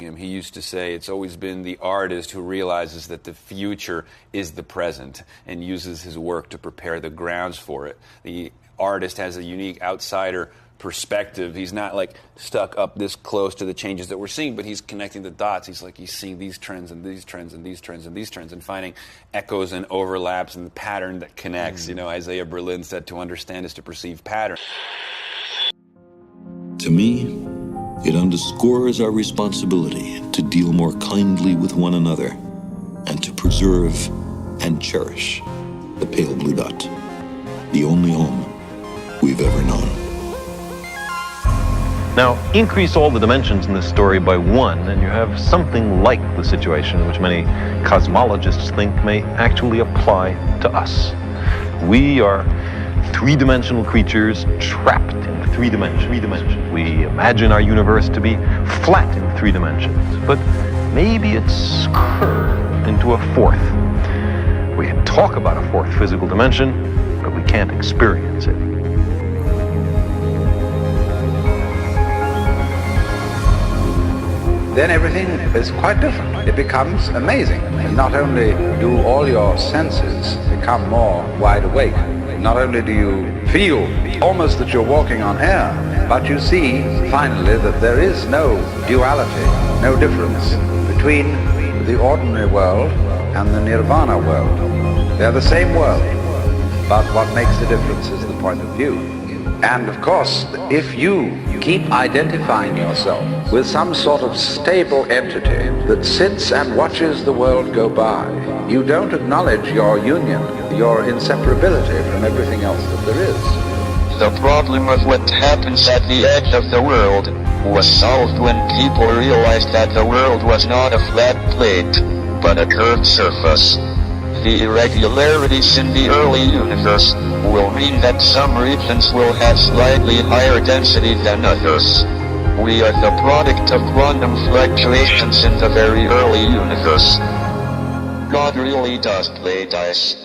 He used to say it's always been the artist who realizes that the future is the present and uses his work to prepare the grounds for it. The artist has a unique outsider perspective. He's not like stuck up this close to the changes that we're seeing, but he's connecting the dots. He's seeing these trends and these trends and these trends and these trends and finding echoes and overlaps and the pattern that connects. Isaiah Berlin said to understand is to perceive pattern. To me, it underscores our responsibility to deal more kindly with one another and to preserve and cherish the pale blue dot, the only home we've ever known. Now, increase all the dimensions in this story by 1, and you have something like the situation which many cosmologists think may actually apply to us. We are three-dimensional creatures trapped in three dimensions. We imagine our universe to be flat in 3 dimensions, but maybe it's curved into a 4th. We can talk about a 4th physical dimension, but we can't experience it. Then everything is quite different. It becomes amazing. And not only do all your senses become more wide awake, not only do you feel almost that you're walking on air, but you see finally that there is no duality, no difference between the ordinary world and the nirvana world. They're the same world, but what makes the difference is the point of view. And of course, if you keep identifying yourself with some sort of stable entity that sits and watches the world go by, you don't acknowledge your union, your inseparability from everything else that there is. The problem of what happens at the edge of the world was solved when people realized that the world was not a flat plate, but a curved surface. The irregularities in the early universe will mean that some regions will have slightly higher density than others. We are the product of quantum fluctuations in the very early universe. God really does play dice.